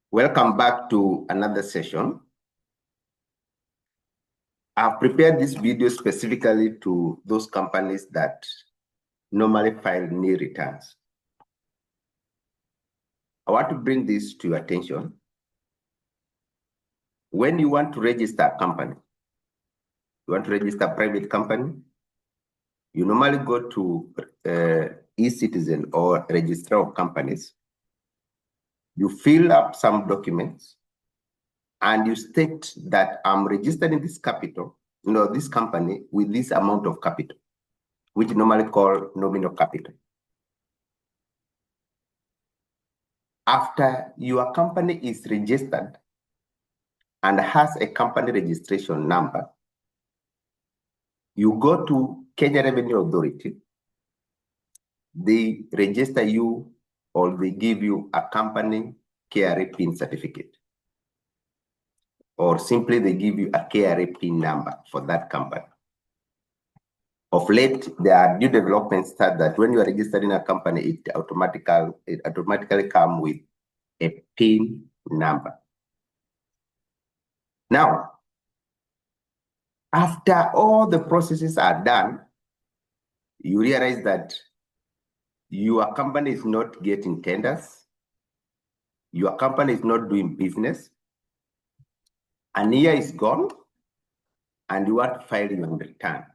Welcome back to another session. I've prepared this video specifically to those companies that normally file nil returns. I want to bring this to your attention. When you want to register a company, you want to register a private company, you normally go to eCitizen or Registrar of Companies. You fill up some documents and you state that I'm registered in this this company with this amount of capital, which normally called nominal capital. After your company is registered and has a company registration number, you go to Kenya Revenue Authority. They register you or they give you a company KRA PIN certificate. Or simply they give you a KRA PIN number for that company. Of late, there are new developments that when you are registered in a company, it automatically comes with a PIN number. Now, after all the processes are done, you realize that your company is not getting tenders, your company is not doing business, an year is gone, and you are filing on return.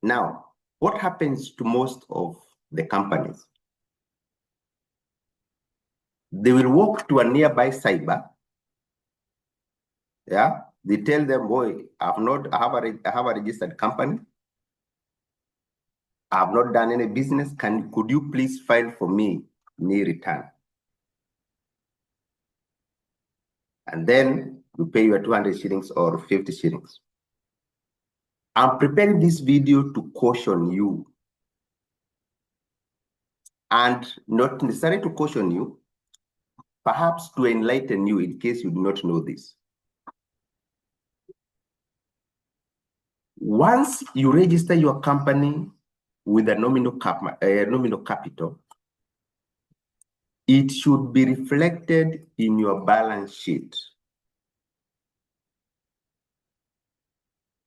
Now, what happens to most of the companies? They will walk to a nearby cyber. Yeah, they tell them, boy, I have a registered company. I have not done any business. Could you please file for me nil return? And then you pay your 200 shillings or 50 shillings. I'm preparing this video to caution you, and not necessarily to caution you, perhaps to enlighten you in case you do not know this. Once you register your company with a nominal capital, it should be reflected in your balance sheet.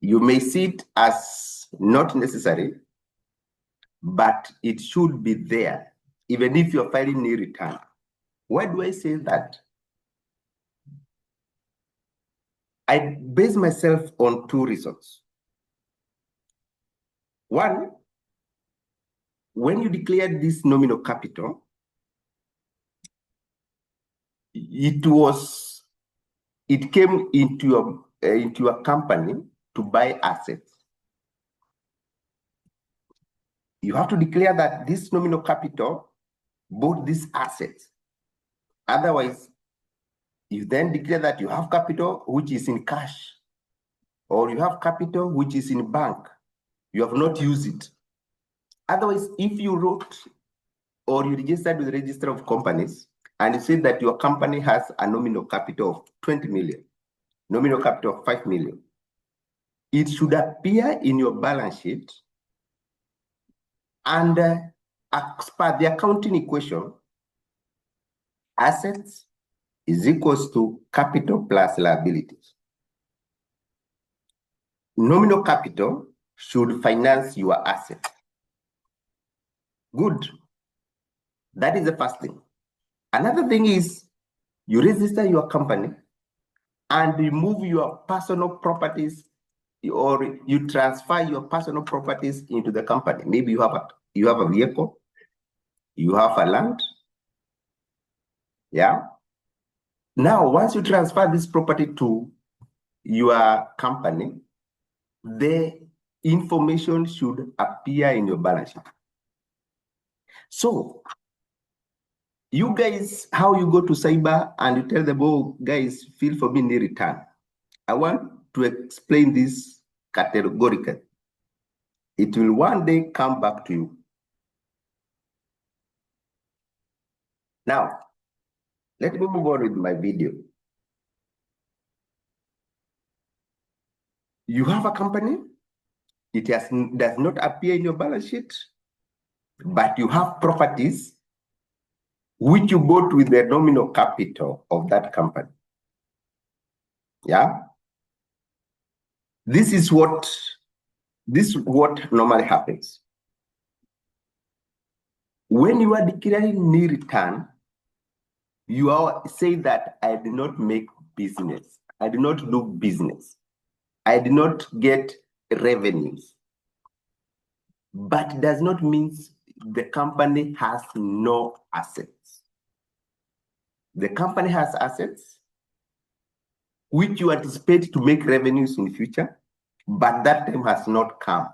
You may see it as not necessary, but it should be there, even if you're filing nil return. Why do I say that? I base myself on two reasons. One, when you declare this nominal capital, it came into your company to buy assets. You have to declare that this nominal capital bought these assets. Otherwise, you then declare that you have capital which is in cash, or you have capital which is in bank. You have not used it. Otherwise, if you wrote or you registered with the Register of Companies and you say that your company has a nominal capital of 20 million, nominal capital of 5 million, it should appear in your balance sheet, and as per the accounting equation, assets is equals to capital plus liabilities. Nominal capital should finance your asset. Good. That is the first thing. Another thing is you register your company and remove your personal properties, or you transfer your personal properties into the company. Maybe you have a vehicle, you have a land. Yeah. Now, once you transfer this property to your company, the information should appear in your balance sheet. So, you guys, how you go to cyber and you tell them, oh, guys, feel for me nil return. I want to explain this categorically. It will one day come back to you. Now, let me move on with my video. You have a company, it does not appear in your balance sheet, but you have properties which you bought with the nominal capital of that company. Yeah. This is what normally happens. When you are declaring nil return, you are saying that I did not make business. I did not do business. I did not get revenues. But it does not mean the company has no assets. The company has assets which you anticipate to make revenues in the future, but that time has not come.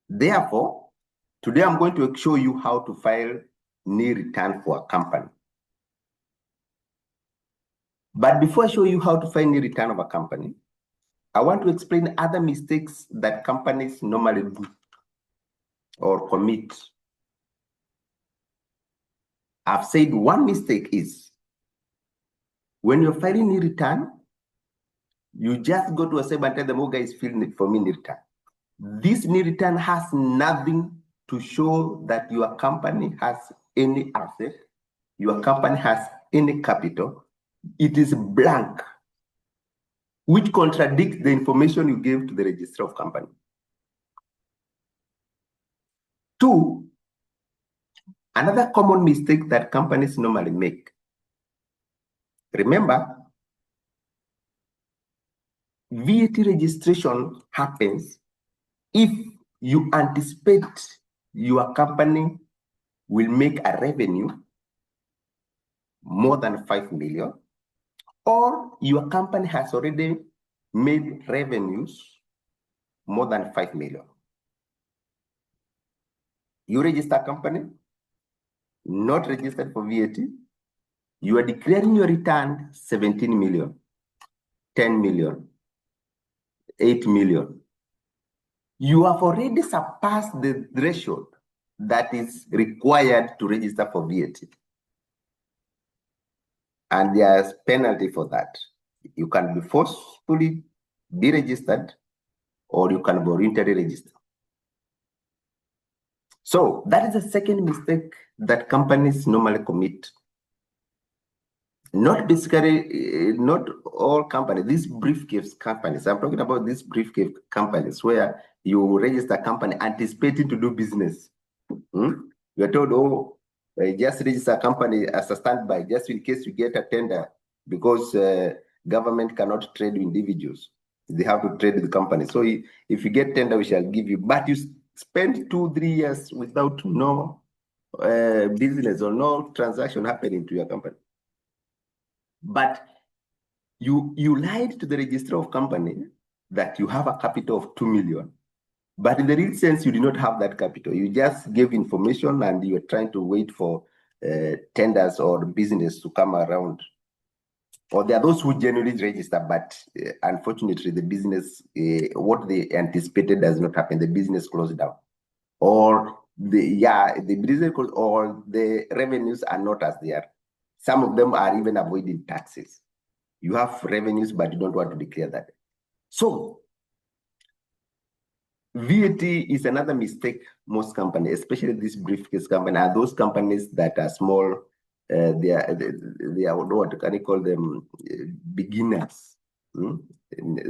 Therefore, today I'm going to show you how to file nil return for a company. But before I show you how to file nil return of a company, I want to explain other mistakes that companies normally do or commit. I've said one mistake is when you're filing nil return, you just go to a SEB and tell them, oh guys, fill it for me nil return. This nil return has nothing to show that your company has any asset, your company has any capital. It is blank, which contradicts the information you gave to the register of company. 2, another common mistake that companies normally make. Remember, VAT registration happens if you anticipate your company will make a revenue more than 5 million, or your company has already made revenues more than 5 million. You register a company, not registered for VAT, you are declaring your return 17 million, 10 million, 8 million. You have already surpassed the threshold that is required to register for VAT. And there's penalty for that. You can be forcefully be registered, or you can voluntarily register. So that is the second mistake that companies normally commit. Not basically, not all companies, these briefcase companies, I'm talking about these briefcase companies where you register a company anticipating to do business. You're told, oh, just register a company as a standby, just in case you get a tender, because government cannot trade individuals. They have to trade the company. So if you get tender, we shall give you. But you spend 2-3 years without no business or no transaction happening to your company. But you lied to the register of company that you have a capital of 2 million. But in the real sense, you did not have that capital. You just gave information and you were trying to wait for tenders or business to come around. Or there are those who genuinely register, but unfortunately, the business, what they anticipated does not happen. The business closed down. Or the business closed, or the revenues are not as they are. Some of them are even avoiding taxes. You have revenues, but you don't want to declare that. So VAT is another mistake most companies, especially this briefcase company, are those companies that are small. They are what can you call them? Beginners,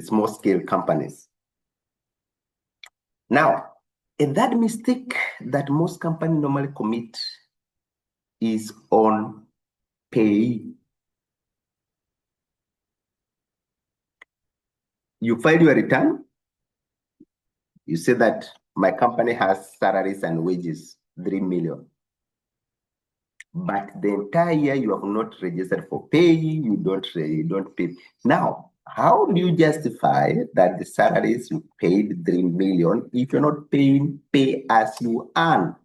small scale companies. Now, and that mistake that most companies normally commit is on PAYE. You file your return. You say that my company has salaries and wages, 3 million. But the entire year you have not registered for PAYE, you don't pay. Now, how do you justify that the salaries you paid 3 million if you're not paying pay as you earn?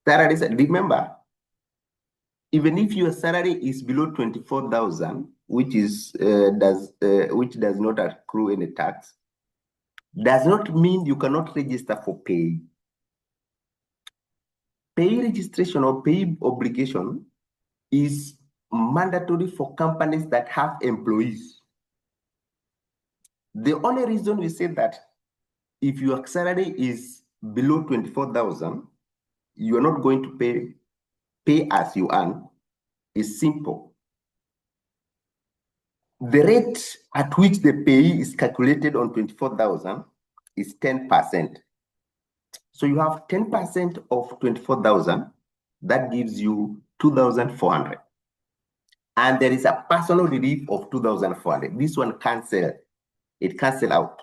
Salaries, remember, even if your salary is below 24,000, which does not accrue any tax, does not mean you cannot register for PAYE. PAYE registration or PAYE obligation is mandatory for companies that have employees. The only reason we say that if your salary is below 24,000, you are not going to pay as you earn. It's simple. The rate at which the payee is calculated on 24,000 is 10%. So you have 10% of 24,000, that gives you 2,400. And there is a personal relief of 2,400. This one cancel, it cancel out.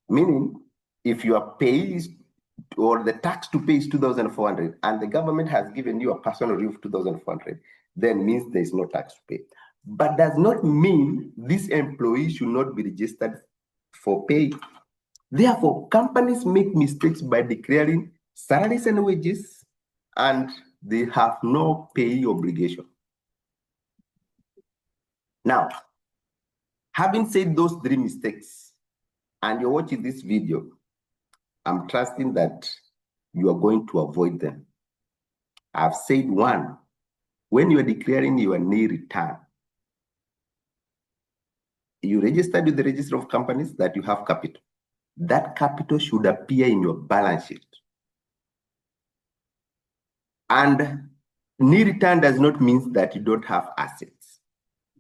Meaning, if your pay is, or the tax to pay is 2,400 and the government has given you a personal relief of 2,400, then means there is no tax to pay. But does not mean this employee should not be registered for pay. Therefore, companies make mistakes by declaring salaries and wages, and they have no pay obligation. Now, having said those three mistakes, and you're watching this video, I'm trusting that you are going to avoid them. I've said one, when you're declaring your NI return, you registered with the Register of Companies that you have capital. That capital should appear in your balance sheet. And NI return does not mean that you don't have assets.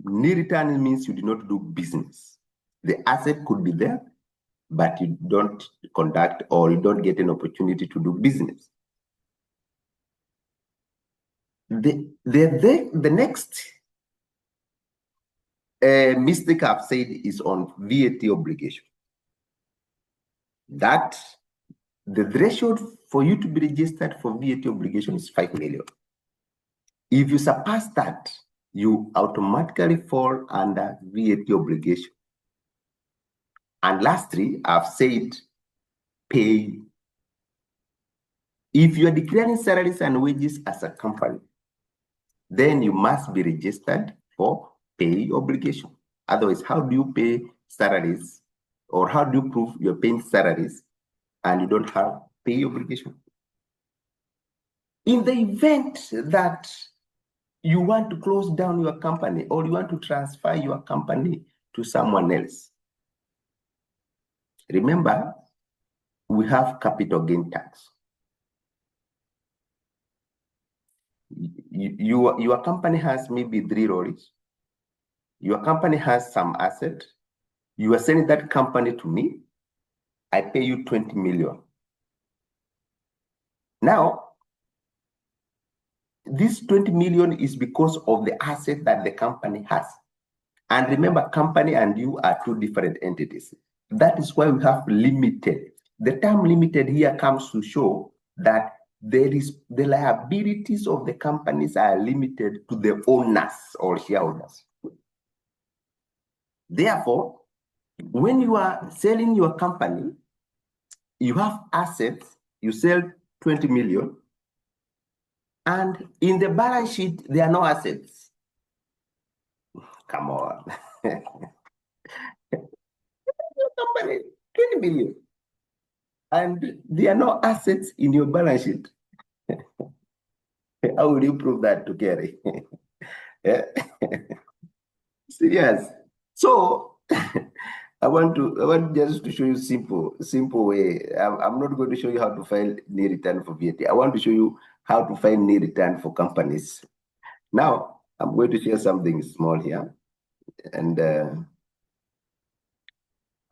NI return means you do not do business. The asset could be there, but you don't conduct or you don't get an opportunity to do business. The next mistake I've said is on VAT obligation. That the threshold for you to be registered for VAT obligation is 5 million. If you surpass that, you automatically fall under VAT obligation. And lastly, I've said pay. If you are declaring salaries and wages as a company, then you must be registered for pay obligation. Otherwise, how do you pay salaries, or how do you prove you're paying salaries and you don't have pay obligation? In the event that you want to close down your company or you want to transfer your company to someone else, remember, we have capital gain tax. Your company has maybe 3 lorries. Your company has some asset. You are selling that company to me. I pay you 20 million. Now, this 20 million is because of the asset that the company has. And remember, company and you are two different entities. That is why we have limited. The term limited here comes to show that the liabilities of the companies are limited to the owners or shareholders. Therefore, when you are selling your company, you have assets, you sell 20 million, and in the balance sheet, there are no assets. Come on. Your company, 20 million. And there are no assets in your balance sheet. How will you prove that to Gary? Yeah. Serious. So I want just to show you simple way. I'm not going to show you how to file NI return for VAT. I want to show you how to file NI return for companies. Now I'm going to share something small here, and I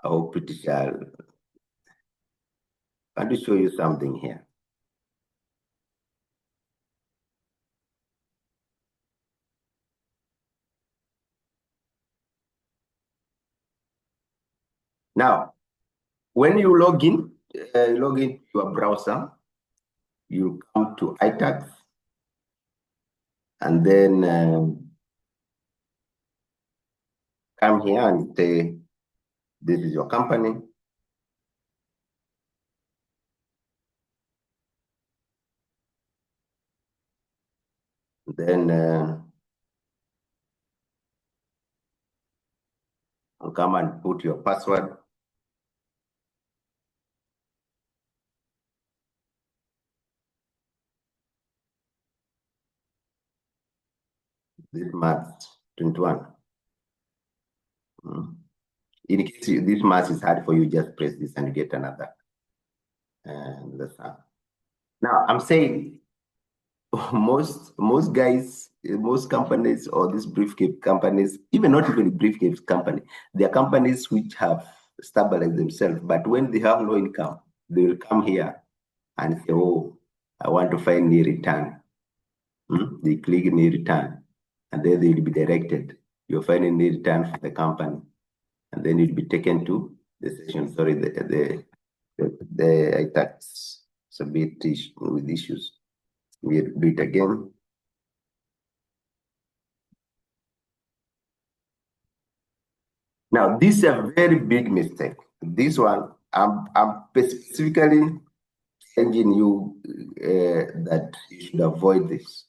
hope it shall. I want to show you something here. Now, when you log in to your browser, you come to iTax, and then come here and say, this is your company. Then come and put your password. This March 21. In case this mass is hard for you, just press this and you get another. And that's how. Now I'm saying most guys, most companies or these briefcase companies, even not even briefcase company, they are companies which have stabilized themselves. But when they have no income, they will come here and say, "Oh, I want to find new return." They click new return, and then they will be directed. You're finding new return for the company, and then you'll be taken to the session. Sorry, I thought it's a bit with issues. We'll do it again. Now, this is a very big mistake. This one, I'm specifically telling you that you should avoid this.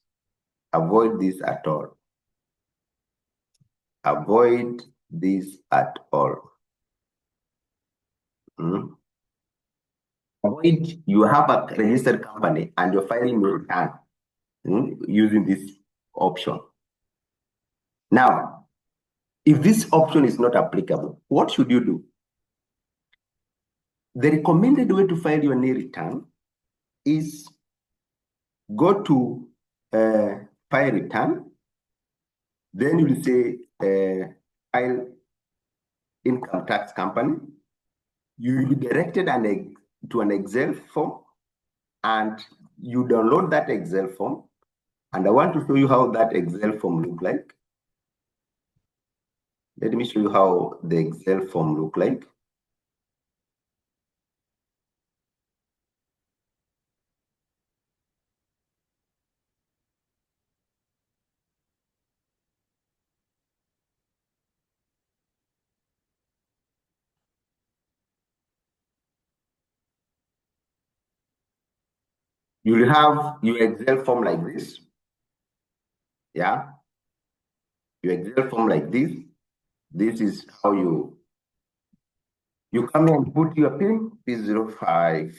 Avoid this at all. Avoid this at all. Avoid, you have a registered company and you're filing your return using this option. Now, if this option is not applicable, what should you do? The recommended way to file your new return is go to file return, then you will say file income tax company. You will be directed to an Excel form, and you download that Excel form. And I want to show you how that Excel form look like. Let me show you how the Excel form look like. You will have your Excel form like this. Yeah. Your Excel form like this. This is how you come in and put your PIN, P05.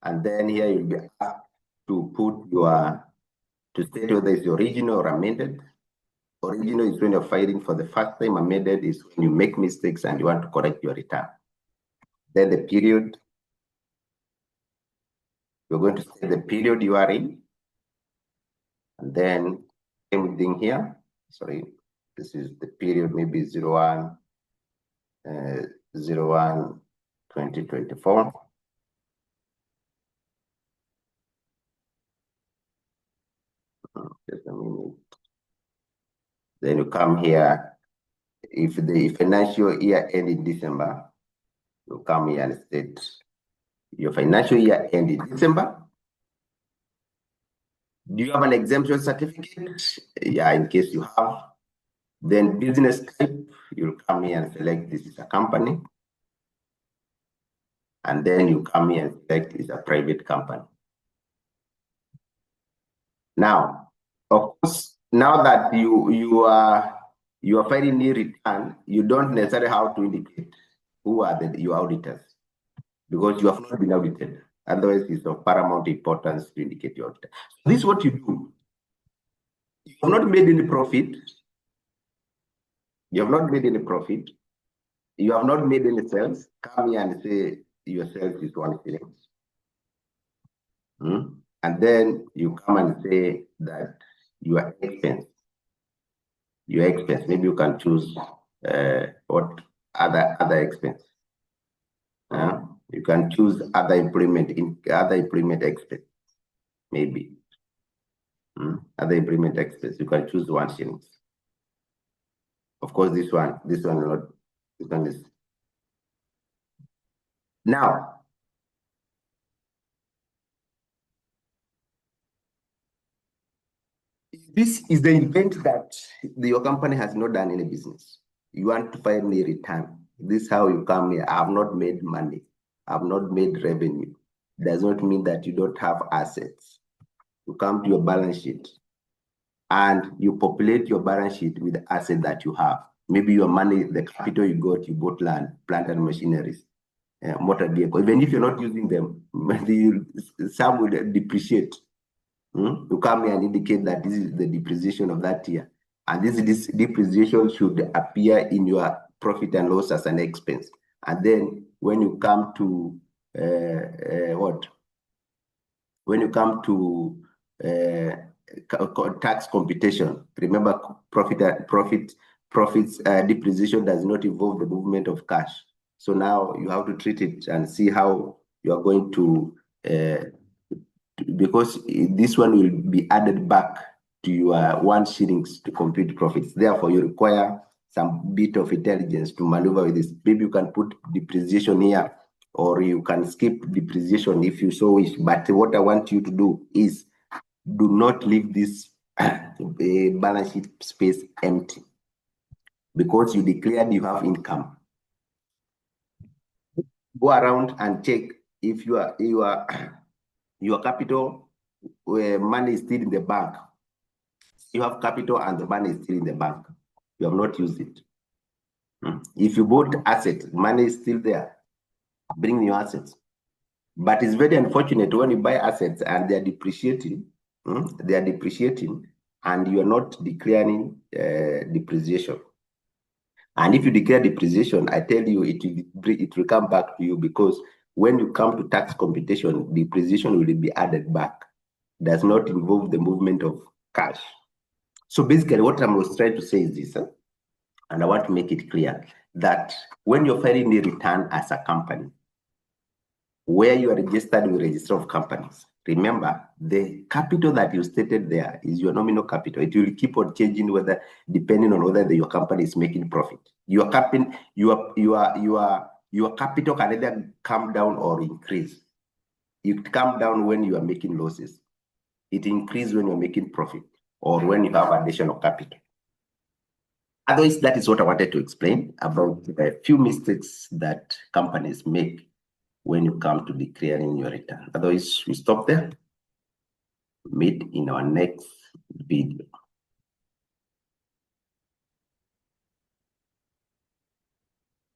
And then here you'll be asked to put to state whether it's original or amended. Original is when you're filing for the first time. Amended is when you make mistakes and you want to correct your return. Then the period, you're going to say the period you are in. And then same thing here. Sorry, this is the period, maybe 01, 2024. Just a minute. Then you come here. If the financial year end in December, you come here and state your financial year end in December. Do you have an exemption certificate? Yeah, in case you have. Then business type, you'll come here and select this is a company. And then you come here and select it's a private company. Now, of course, now that you are filing new return, you don't necessarily have to indicate who are your auditors, because you have not been audited. Otherwise, it's of paramount importance to indicate your auditor. So this is what you do. You have not made any profit. You have not made any profit. You have not made any sales. Come here and say your sales is 1 shilling. And then you come and say that your expense, maybe you can choose what other expense. You can choose other employment expense, maybe. Other employment expense, you can choose 1 shilling. Of course, this one is not. This one is. Now, this is the event that your company has not done any business. You want to file a return. This is how you come here. I have not made money. I have not made revenue. Does not mean that you don't have assets. You come to your balance sheet and you populate your balance sheet with the asset that you have. Maybe your money, the capital you bought land, plant and machineries, motor vehicle. Even if you're not using them, some will depreciate. You come here and indicate that this is the depreciation of that year. And this depreciation should appear in your profit and loss as an expense. And then when you come to when you come to tax computation, remember profits depreciation does not involve the movement of cash. So now you have to treat it and see how you are going to, because this one will be added back to your 1 shillings to compute profits. Therefore, you require some bit of intelligence to maneuver with this. Maybe you can put depreciation here, or you can skip depreciation if you so wish. But what I want you to do is do not leave this balance sheet space empty, because you declared you have income. Go around and check if your capital money is still in the bank. You have capital and the money is still in the bank. You have not used it. If you bought assets, money is still there. Bring your assets. But it's very unfortunate when you buy assets and they're depreciating. They are depreciating, and you are not declaring depreciation. And if you declare depreciation, I tell you, it will come back to you, because when you come to tax computation, depreciation will be added back. Does not involve the movement of cash. So basically, what I was trying to say is this, and I want to make it clear that when you're filing a return as a company, where you are registered with Register of Companies, remember the capital that you stated there is your nominal capital. It will keep on changing depending on whether your company is making profit. Your capital can either come down or increase. It comes down when you are making losses. It increases when you're making profit, or when you have additional capital. Otherwise, that is what I wanted to explain about a few mistakes that companies make when you come to declaring your return. Otherwise, we stop there. Meet in our next video.